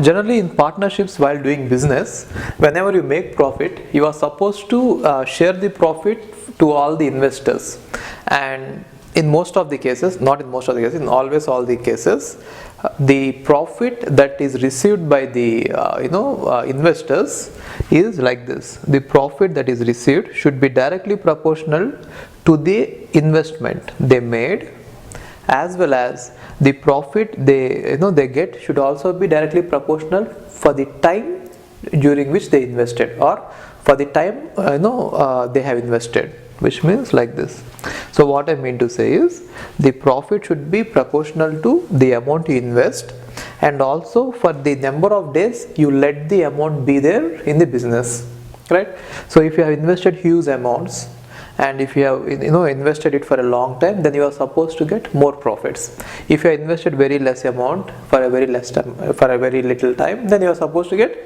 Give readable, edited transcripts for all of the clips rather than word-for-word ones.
Generally in partnerships while doing business, whenever you make profit, you are supposed to share the profit to all the investors, and in most of the cases, not in most of the cases, in always all the cases, the profit that is received by the investors is like this. The profit that is received should be directly proportional to the investment they made, as well as the profit they get should also be directly proportional for the time during which they invested, or for the time they have invested, which means like this. So what I mean to say is, the profit should be proportional to the amount you invest, and also for the number of days you let the amount be there in the business, right? So if you have invested huge amounts, and if you have invested it for a long time, then you are supposed to get more profits. If you have invested very less amount for a very little time, then you are supposed to get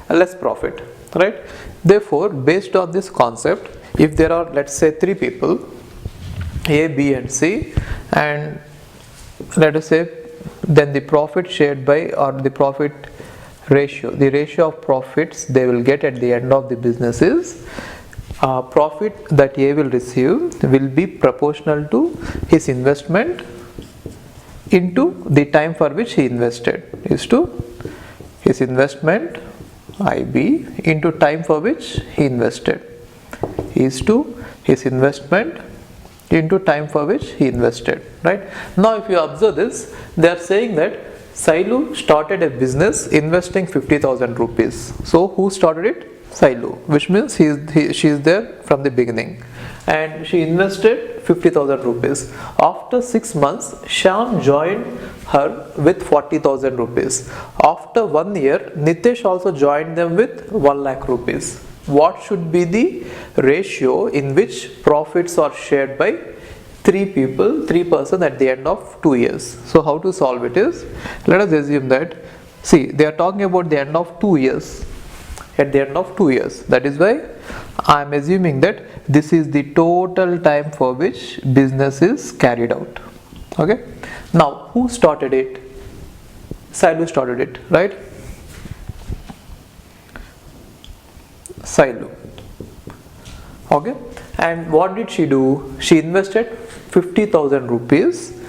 a less profit, right? Therefore, based on this concept, if there are, let's say, 3 people, A, B and C, and let us say then the profit shared by, or the profit ratio, the ratio of profits they will get at the end of the business is, profit that A will receive will be proportional to his investment into the time for which he invested, is to his investment IB into time for which he invested, is to his investment into time for which he invested, right? Now if you observe this, they are saying that Sailu started a business investing 50,000 rupees. So who started it? Sailu, which means she is there from the beginning, and she invested 50,000 rupees. After 6 months, Shyam joined her with 40,000 rupees. After 1 year, Nitesh also joined them with 1 lakh rupees. What should be the ratio in which profits are shared by 3 person at the end of 2 years? So how to solve it is, let us assume that, see, they are talking about the end of 2 years. At the end of 2 years, that is why I am assuming that this is the total time for which business is carried out. Okay. Now who started it? Sailu started it, right? Sailu. Okay. And what did she do? She invested 50,000 rupees,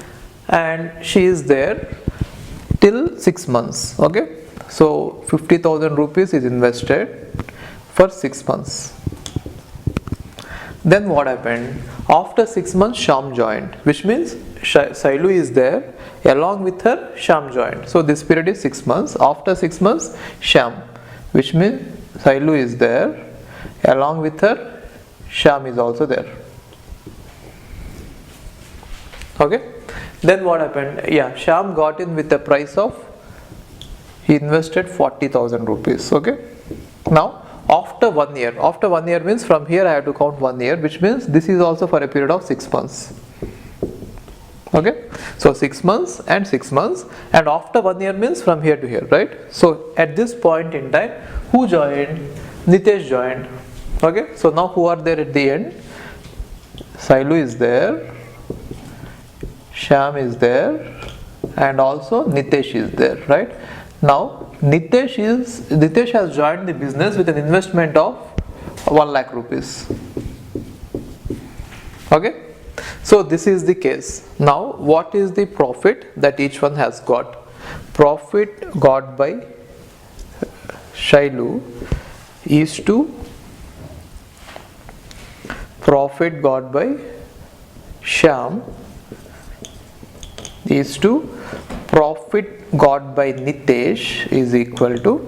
and she is there till 6 months. Okay. So 50,000 rupees is invested for 6 months. Then what happened? After 6 months, Shyam joined, which means Sailu is there, along with her Shyam joined. So this period is 6 months. After 6 months, Shyam, which means Sailu is there, along with her Shyam is also there. Okay. Then what happened? Yeah, Shyam got in with the price of, he invested 40,000 rupees. Okay. Now after 1 year, after 1 year means from here I have to count 1 year, which means this is also for a period of 6 months. Okay. So 6 months and 6 months, and after 1 year means from here to here, right? So at this point in time, who joined? Nitesh joined. Okay. So now who are there at the end? Sailu is there, Shyam is there, and also Nitesh is there, right? Now Nitesh has joined the business with an investment of 1 lakh rupees. Okay. So this is the case. Now what is the profit that each one has got? Profit got by Sailu is to profit got by Shyam is to profit got by Nitesh is equal to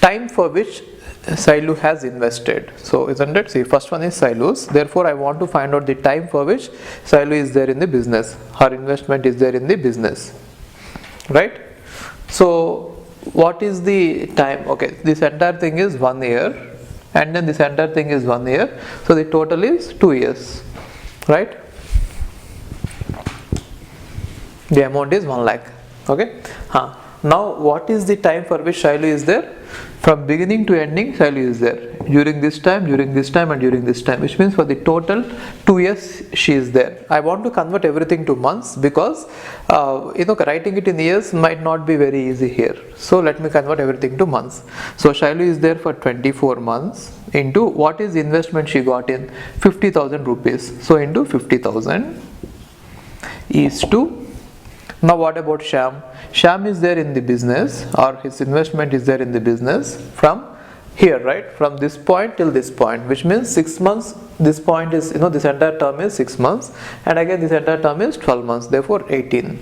time for which Sailu has invested. So isn't it? See, first one is Sailu's. Therefore, I want to find out the time for which Sailu is there in the business. Her investment is there in the business, right? So what is the time? Okay, this entire thing is 1 year, and then this entire thing is 1 year. So the total is 2 years, right? The amount is 1 lakh. Okay. Now what is the time for which Shailu is there? From beginning to ending, Shailu is there. During this time, and during this time, which means for the total 2 years she is there. I want to convert everything to months because writing it in years might not be very easy here. So let me convert everything to months. So Shailu is there for 24 months into what is the investment she got in? 50,000 rupees. So into 50,000 is to, now what about Sham? Sham is there in the business, or his investment is there in the business from here, right? From this point till this point, which means 6 months. This point is, this entire term is 6 months, and again this entire term is 12 months, therefore 18.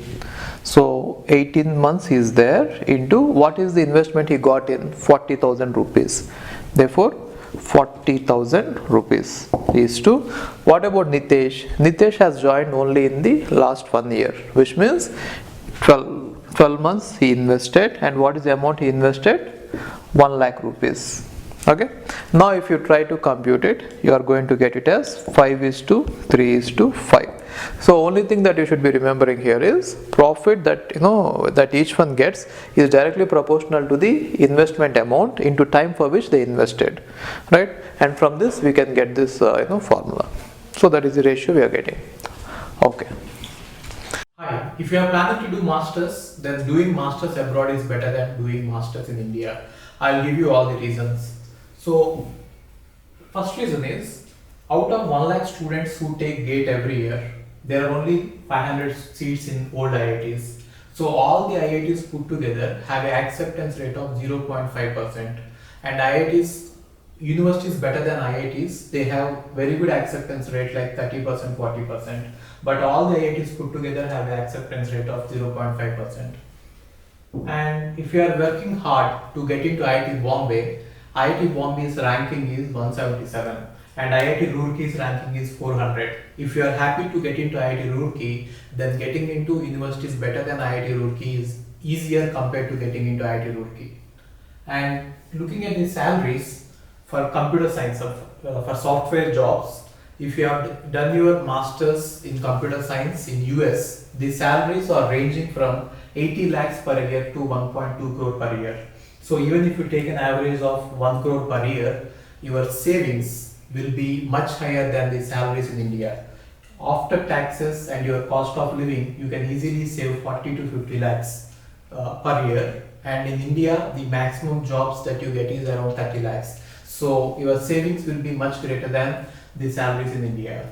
So 18 months he is there into what is the investment he got in? 40,000 rupees. Therefore 40,000 rupees is to, what about Nitesh? Nitesh has joined only in the last 1 year, which means 12 months he invested, and what is the amount he invested? 1 lakh rupees. Okay, now if you try to compute it, you are going to get it as 5:3:5. So only thing that you should be remembering here is profit that that each one gets is directly proportional to the investment amount into time for which they invested, right? And from this we can get this formula. So that is the ratio we are getting. Okay. Hi, if you are planning to do masters, then doing masters abroad is better than doing masters in India. I'll give you all the reasons. So, first reason is, out of 1 lakh students who take GATE every year, there are only 500 seats in old IITs. So all the IITs put together have an acceptance rate of 0.5%, and universities better than IITs, they have very good acceptance rate like 30%, 40%, but all the IITs put together have an acceptance rate of 0.5%. And if you are working hard to get into IIT Bombay's ranking is 177 and IIT Roorkey's ranking is 400. If you are happy to get into IIT Roorkey, then getting into universities better than IIT Roorkey is easier compared to getting into IIT Roorkey. And looking at the salaries for computer science, for software jobs, if you have done your masters in computer science in US, the salaries are ranging from 80 lakhs per year to 1.2 crore per year. So even if you take an average of 1 crore per year, your savings will be much higher than the salaries in India. After taxes and your cost of living, you can easily save 40 to 50 lakhs per year. And in India, the maximum jobs that you get is around 30 lakhs. So your savings will be much greater than the salaries in India.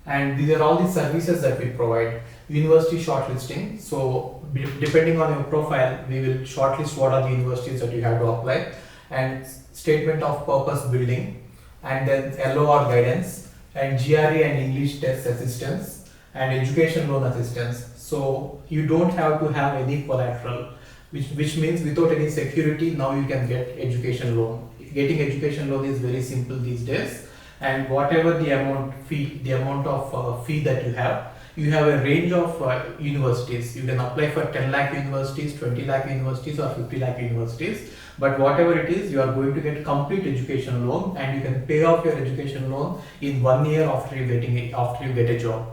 And these are all the services that we provide. University shortlisting. So depending on your profile, we will shortlist what are the universities that you have to apply, and statement of purpose building, and then LOR guidance, and GRE and English test assistance, and education loan assistance. So you don't have to have any collateral, which means without any security, now you can get education loan. Getting education loan is very simple these days, and whatever the amount of fee that you have a range of universities. You can apply for 10 lakh universities, 20 lakh universities, or 50 lakh universities, but whatever it is, you are going to get complete education loan, and you can pay off your education loan in 1 year after you get a job.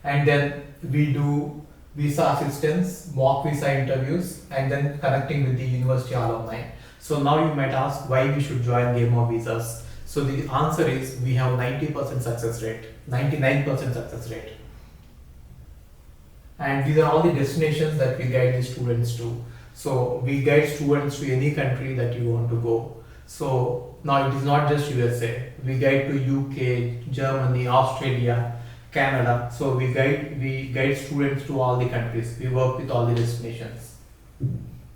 And then we do visa assistance, mock visa interviews, and then connecting with the university alumni. So now you might ask why we should join Game of Visas. So the answer is we have 90% success rate, 99% success rate. And these are all the destinations that we guide the students to. So we guide students to any country that you want to go. So now it is not just USA. We guide to UK, Germany, Australia, Canada. So we guide students to all the countries. We work with all the destinations.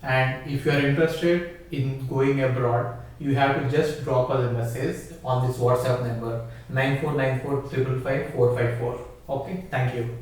And if you are interested in going abroad, you have to just drop us a message on this WhatsApp number 9494 555 454. Okay, thank you.